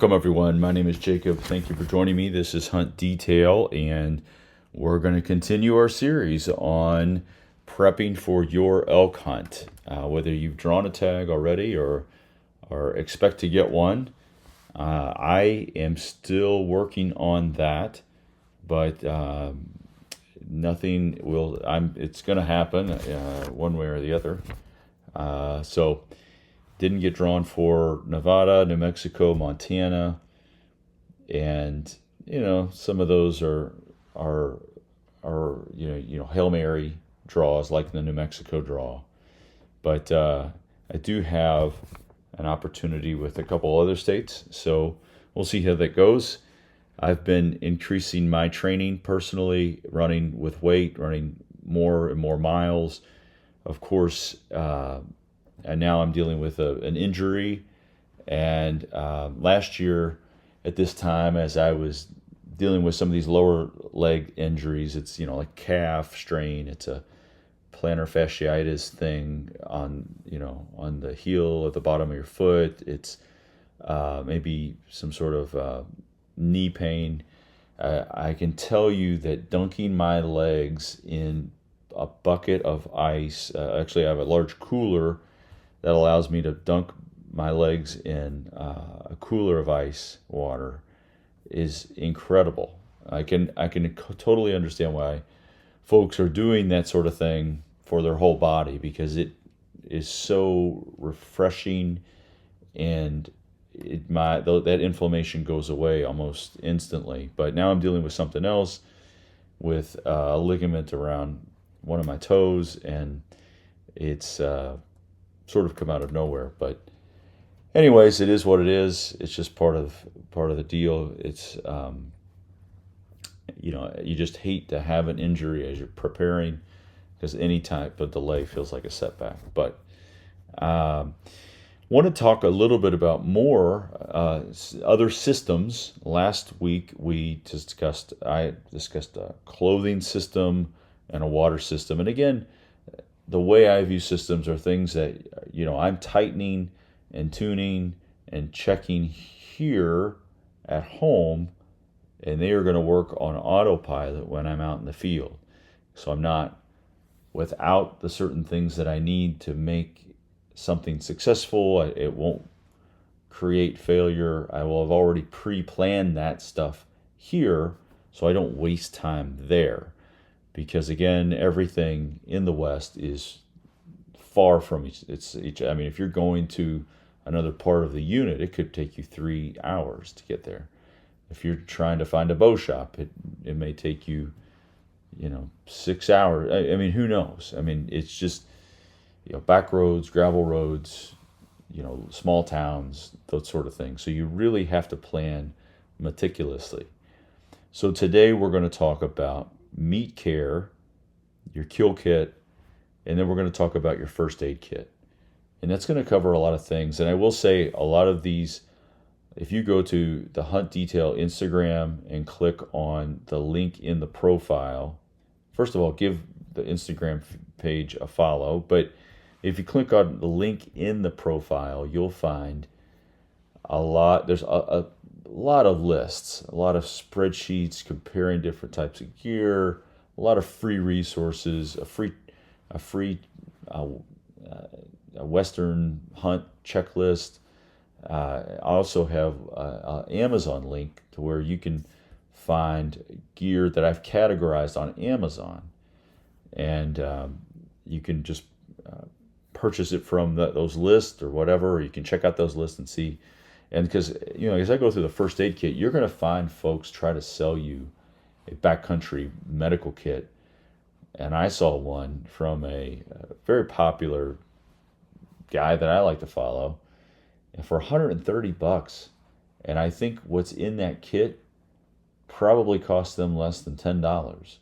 Welcome everyone. My name is Jacob. Thank you for joining me. This is Hunt Detail, and we're going to continue our series on prepping for your elk hunt. Whether you've drawn a tag already or expect to get one, I am still working on that, but nothing will. It's going to happen one way or the other. So. Didn't get drawn for Nevada, New Mexico, Montana, and some of those are Hail Mary draws like the New Mexico draw, but I do have an opportunity with a couple other states, so we'll see how that goes. I've been increasing my training personally, running with weight, running more and more miles, of course. And now I'm dealing with an injury. And last year at this time, as I was dealing with some of these lower leg injuries, it's, like calf strain. It's a plantar fasciitis thing on the heel at the bottom of your foot. It's maybe some sort of knee pain. I can tell you that dunking my legs in a bucket of ice, actually I have a large cooler that allows me to dunk my legs in a cooler of ice water, is incredible. I can totally understand why folks are doing that sort of thing for their whole body, because it is so refreshing, and that inflammation goes away almost instantly. But now I'm dealing with something else, with a ligament around one of my toes, and it's sort of come out of nowhere. But anyways, it is what it is. It's just part of the deal. It's you just hate to have an injury as you're preparing, because any type of delay feels like a setback. But want to talk a little bit about more other systems. Last week I discussed a clothing system and a water system, and again, the way I view systems are things that, I'm tightening and tuning and checking here at home, and they are going to work on autopilot when I'm out in the field. So I'm not without the certain things that I need to make something successful. It won't create failure. I will have already pre-planned that stuff here, so I don't waste time there. Because again, everything in the West is far from each. I mean, if you're going to another part of the unit, it could take you 3 hours to get there. If you're trying to find a bow shop, it may take you, 6 hours. I mean, who knows? I mean, it's just, back roads, gravel roads, small towns, those sort of things. So you really have to plan meticulously. So today we're going to talk about meat care, your kill kit, and then we're going to talk about your first aid kit. And that's going to cover a lot of things. And I will say, a lot of these, if you go to the Hunt Detail Instagram and click on the link in the profile, first of all, give the Instagram page a follow. But if you click on the link in the profile, you'll find there's a lot of lists, a lot of spreadsheets comparing different types of gear, a lot of free resources, a free Western hunt checklist. I also have an Amazon link to where you can find gear that I've categorized on Amazon, and you can just purchase it from those lists or whatever, or you can check out those lists and see. And because, as I go through the first aid kit, you're going to find folks try to sell you a backcountry medical kit. And I saw one from a very popular guy that I like to follow, and for $130. And I think what's in that kit probably cost them less than $10.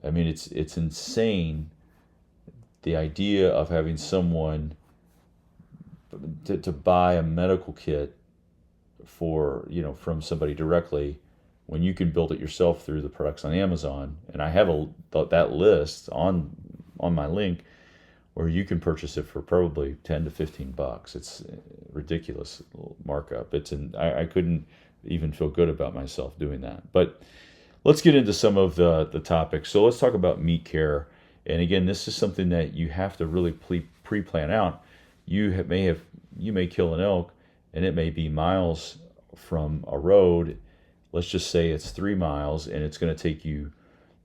I mean, it's insane, the idea of having someone to buy a medical kit for, from somebody directly, when you can build it yourself through the products on Amazon. And I have that list on my link where you can purchase it for probably 10 to 15 bucks. It's ridiculous markup. I couldn't even feel good about myself doing that. But let's get into some of the topics. So let's talk about meat care. And again, this is something that you have to really pre-plan out. You may kill an elk, and it may be miles from a road. Let's just say it's 3 miles, and it's going to take you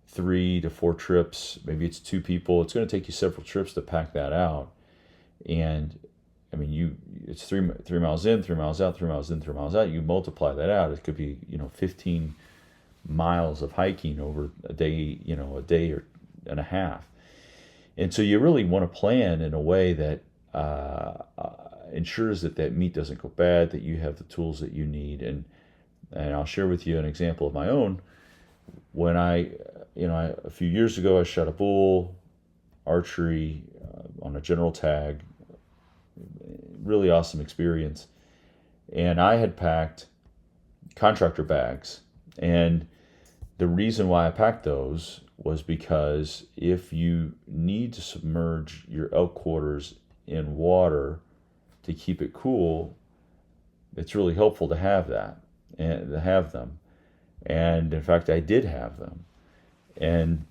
3 to 4 trips. Maybe it's two people. It's going to take you several trips to pack that out. And I mean, it's 3 miles in, 3 miles out, 3 miles in, 3 miles out. You multiply that out. It could be 15 miles of hiking over a day, a day or and a half. And so you really want to plan in a way that ensures that meat doesn't go bad, that you have the tools that you need. And I'll share with you an example of my own. When a few years ago, I shot a bull, archery on a general tag, really awesome experience. And I had packed contractor bags. And the reason why I packed those was because if you need to submerge your elk quarters in water to keep it cool, it's really helpful to have that and to have them. And in fact, I did have them. And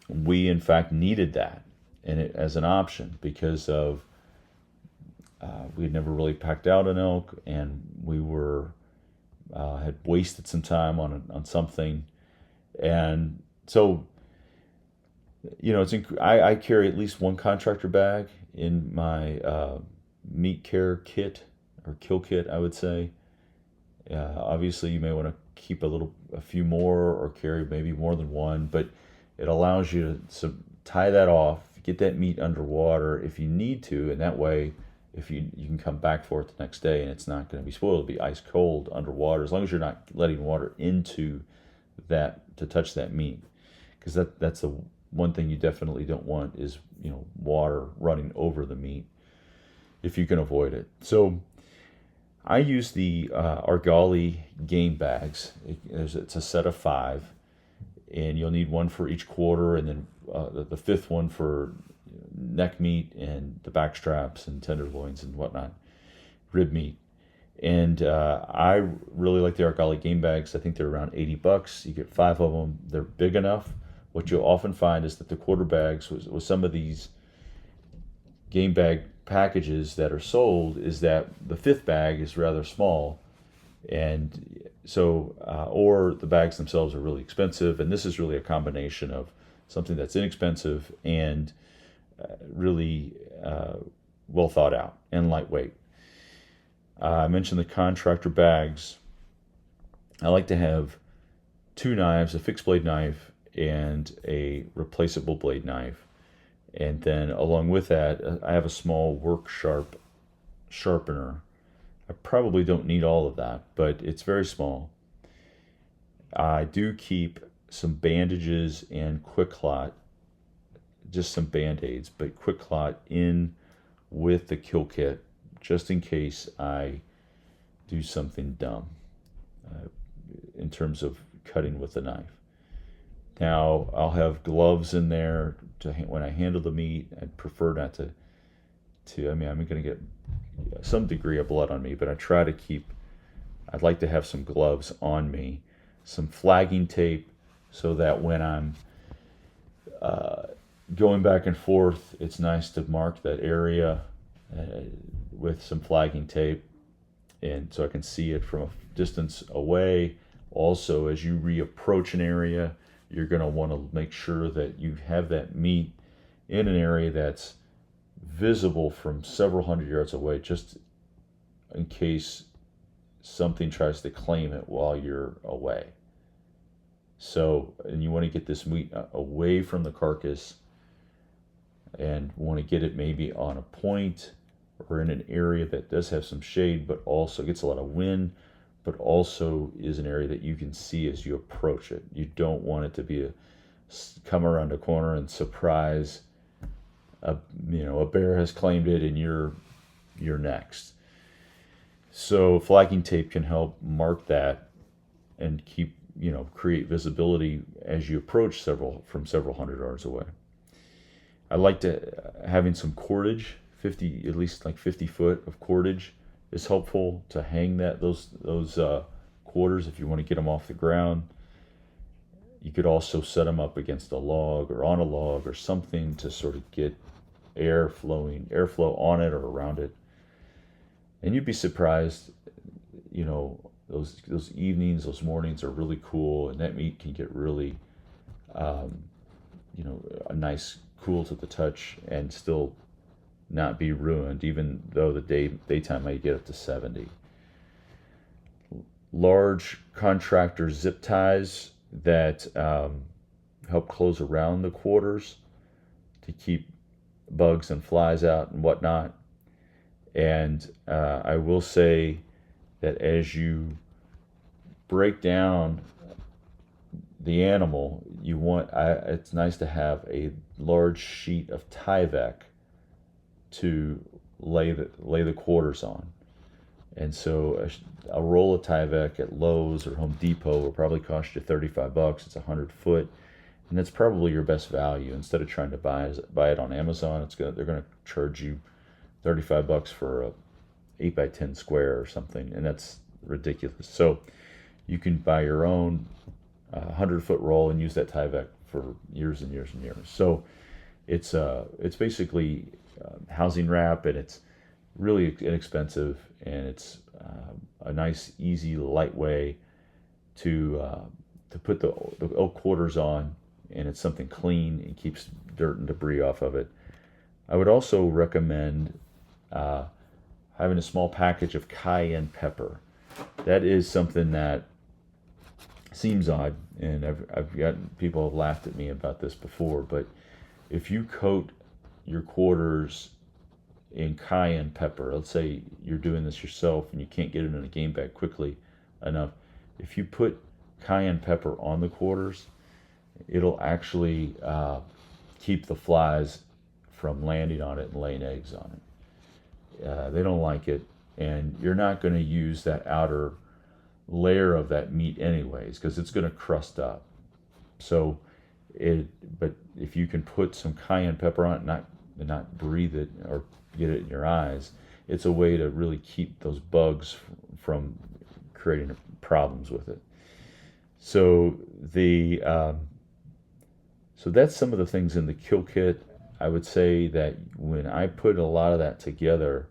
we, in fact, needed that as an option because of we had never really packed out an elk, and we had wasted some time on something. And so, I carry at least one contractor bag in my meat care kit or kill kit, I would say. Obviously, you may want to keep a few more, or carry maybe more than one, but it allows you to tie that off, get that meat underwater if you need to, and that way, if you can come back for it the next day, and it's not going to be spoiled. It'll be ice cold underwater, as long as you're not letting water into that to touch that meat, because that's the one thing you definitely don't want is water running over the meat if you can avoid it. So I use the Argali game bags. It's a set of 5, and you'll need one for each quarter, and then the fifth one for neck meat and the back straps and tenderloins and whatnot, rib meat. And I really like the Argali game bags. I think they're around 80 bucks. You get 5 of them. They're big enough. What you'll often find is that the quarter bags with some of these game bag packages that are sold is that the 5th bag is rather small, and so or the bags themselves are really expensive. And this is really a combination of something that's inexpensive and really well thought out and lightweight. I mentioned the contractor bags. I like to have 2 knives, a fixed blade knife and a replaceable blade knife. And then along with that, I have a small work sharpener. I probably don't need all of that, but it's very small. I do keep some bandages and Quick Clot, just some Band-Aids, but Quick Clot in with the kill kit, just in case I do something dumb in terms of cutting with a knife. Now, I'll have gloves in there when I handle the meat. I'd prefer not to I'm going to get some degree of blood on me, but I'd like to have some gloves on me, some flagging tape, so that when I'm going back and forth, it's nice to mark that area with some flagging tape, and so I can see it from a distance away. Also, as you reapproach an area, you're going to want to make sure that you have that meat in an area that's visible from several hundred yards away, just in case something tries to claim it while you're away. So, and you want to get this meat away from the carcass, and want to get it maybe on a point or in an area that does have some shade, but also gets a lot of wind, but also is an area that you can see as you approach it. You don't want it to be come around a corner and surprise a bear has claimed it and you're next. So flagging tape can help mark that and create visibility as you approach several hundred yards away. I like to having some cordage, 50, at least like 50 foot of cordage is helpful to hang those quarters if you want to get them off the ground. You could also set them up against a log or on a log or something to sort of get airflow on it or around it. And you'd be surprised, those evenings, those mornings are really cool, and that meat can get really, um, a nice cool to the touch and still not be ruined, even though the daytime might get up to 70. Large contractor zip ties that help close around the quarters to keep bugs and flies out and whatnot. And I will say that as you break down the animal, it's nice to have a large sheet of Tyvek to lay the quarters on. And so a roll of Tyvek at Lowe's or Home Depot will probably cost you $35. It's 100 foot, and that's probably your best value. Instead of trying to buy it on Amazon, they're going to charge you $35 for a 8x10 square or something, and that's ridiculous. So you can buy your own 100-foot roll and use that Tyvek for years and years and years. So it's basically housing wrap, and it's really inexpensive, and it's a nice, easy, light way to put the elk quarters on, and it's something clean and keeps dirt and debris off of it. I would also recommend having a small package of cayenne pepper. That is something that seems odd, and I've gotten people have laughed at me about this before, but if you coat your quarters in cayenne pepper, let's say you're doing this yourself and you can't get it in a game bag quickly enough, if you put cayenne pepper on the quarters, it'll actually keep the flies from landing on it and laying eggs on it. They don't like it, and you're not going to use that outer layer of that meat anyways because it's going to crust up. But if you can put some cayenne pepper on it, not breathe it or get it in your eyes, it's a way to really keep those bugs from creating problems with it. So so that's some of the things in the kill kit. I would say that when I put a lot of that together,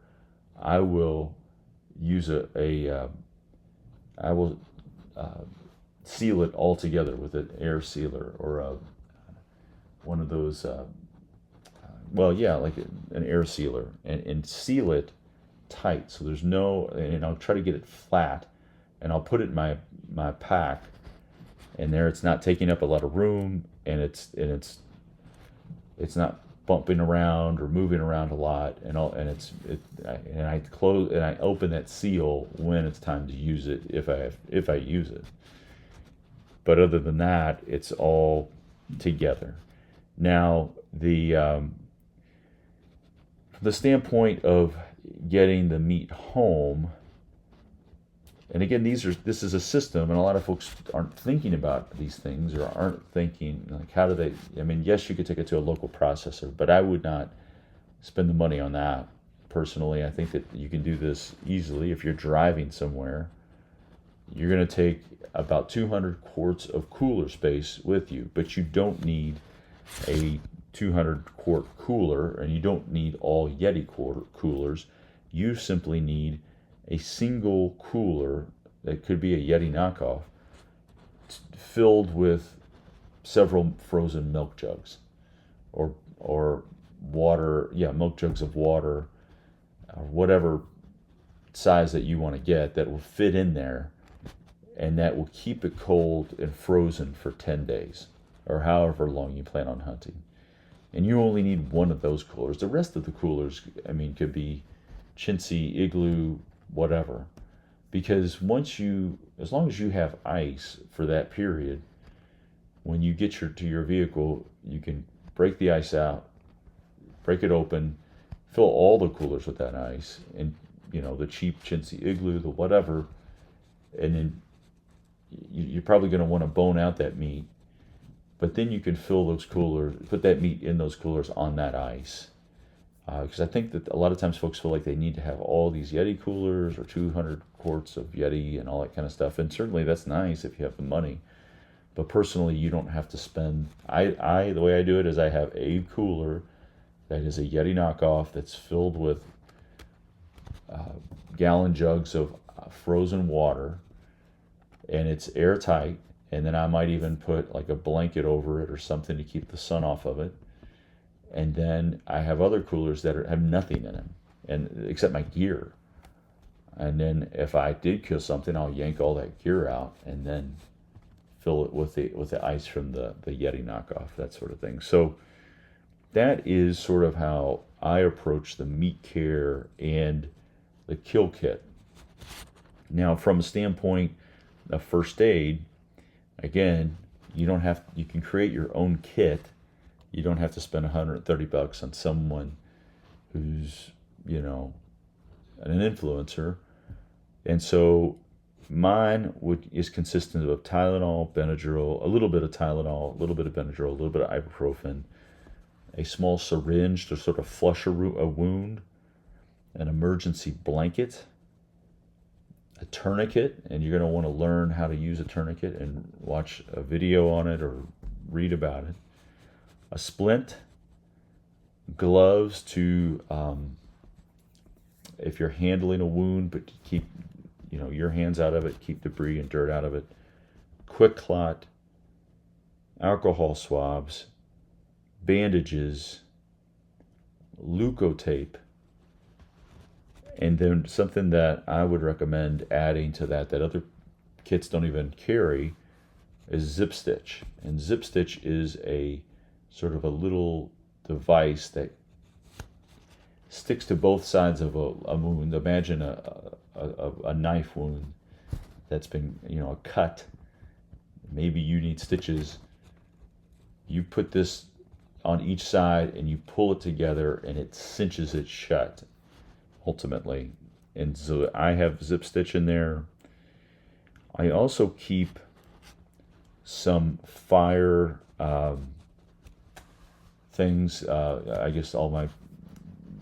I will use I will seal it all together with an air sealer or one of those, like an air sealer, and seal it tight so there's and I'll try to get it flat, and I'll put it in my pack, and there it's not taking up a lot of room, and it's not bumping around or moving around a lot, and I close and I open that seal when it's time to use it, if I use it. But other than that, it's all together. Now the standpoint of getting the meat home, and again, this is a system, and a lot of folks aren't thinking about these things or aren't thinking like, how do they? I mean, yes, you could take it to a local processor, but I would not spend the money on that personally. I think that you can do this easily if you're driving somewhere. You're going to take about 200 quarts of cooler space with you, but you don't need a 200 quart cooler, and you don't need all Yeti coolers. You simply need a single cooler that could be a Yeti knockoff filled with several frozen milk jugs or water, milk jugs of water, or whatever size that you want to get that will fit in there, and that will keep it cold and frozen for 10 days or however long you plan on hunting. And you only need one of those coolers. The rest of the coolers, could be chintzy, igloo, whatever. Because as long as you have ice for that period, when you get to your vehicle, you can break the ice out, break it open, fill all the coolers with that ice, and the cheap chintzy igloo, the whatever, and then you're probably going to want to bone out that meat But then you can fill those coolers, put that meat in those coolers on that ice. Because I think that a lot of times folks feel like they need to have all these Yeti coolers or 200 quarts of Yeti and all that kind of stuff. And certainly that's nice if you have the money. But personally, you don't have to spend. The way I do it is I have a cooler that is a Yeti knockoff that's filled with gallon jugs of frozen water, and it's airtight. And then I might even put like a blanket over it or something to keep the sun off of it. And then I have other coolers that have nothing in them, and except my gear. And then if I did kill something, I'll yank all that gear out and then fill it with the ice from the Yeti knockoff, that sort of thing. So that is sort of how I approach the meat care and the kill kit. Now, from a standpoint of first aid, again, you can create your own kit. You don't have to spend $130 on someone who's, an influencer. And so mine is consistent of Tylenol, Benadryl, a little bit of Tylenol, a little bit of Benadryl, a little bit of ibuprofen, a small syringe to sort of flush a wound, an emergency blanket, a tourniquet, and you're going to want to learn how to use a tourniquet and watch a video on it or read about it, a splint, gloves to, if you're handling a wound, but keep, your hands out of it, keep debris and dirt out of it, quick clot, alcohol swabs, bandages, leukotape, and then something that I would recommend adding to that other kits don't even carry is zip stitch. And zip stitch is a sort of a little device that sticks to both sides of a wound. Imagine a knife wound that's been, a cut. Maybe you need stitches. You put this on each side and you pull it together and it cinches it shut ultimately. And so I have zip stitch in there. I also keep some fire things, I guess all my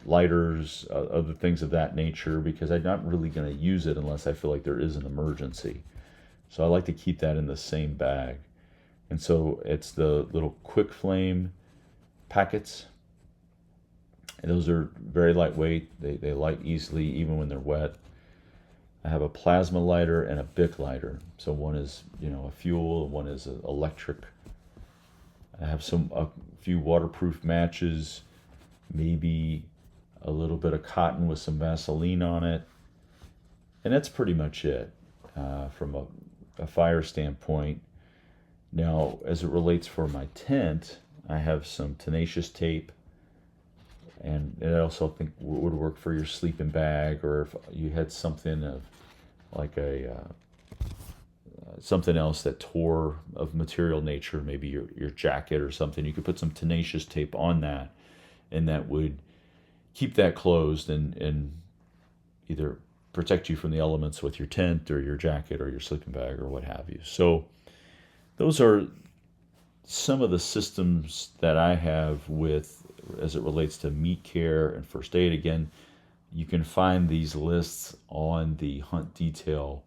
lighters, other things of that nature, because I'm not really going to use it unless I feel like there is an emergency. So I like to keep that in the same bag. And so it's the little quick flame packets. And those are very lightweight. They light easily even when they're wet. I have a plasma lighter and a Bic lighter. So one is, a fuel, and one is electric. I have a few waterproof matches, maybe a little bit of cotton with some Vaseline on it. And that's pretty much it from a fire standpoint. Now, as it relates for my tent, I have some tenacious tape, and I also think would work for your sleeping bag, or if you had something of like something else that tore of material nature, maybe your jacket or something, you could put some tenacious tape on that, and that would keep that closed and either protect you from the elements with your tent or your jacket or your sleeping bag or what have you. So those are some of the systems that I have as it relates to meat care and first aid. Again, you can find these lists on the Hunt Detail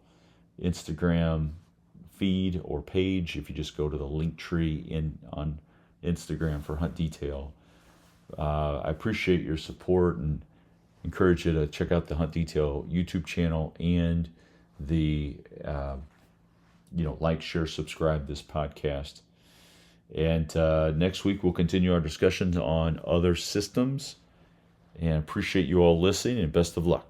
Instagram feed or page. If you just go to the link tree on Instagram for Hunt Detail. I appreciate your support and encourage you to check out the Hunt Detail YouTube channel and the like, share, subscribe this podcast. And next week we'll continue our discussions on other systems. And appreciate you all listening, and best of luck.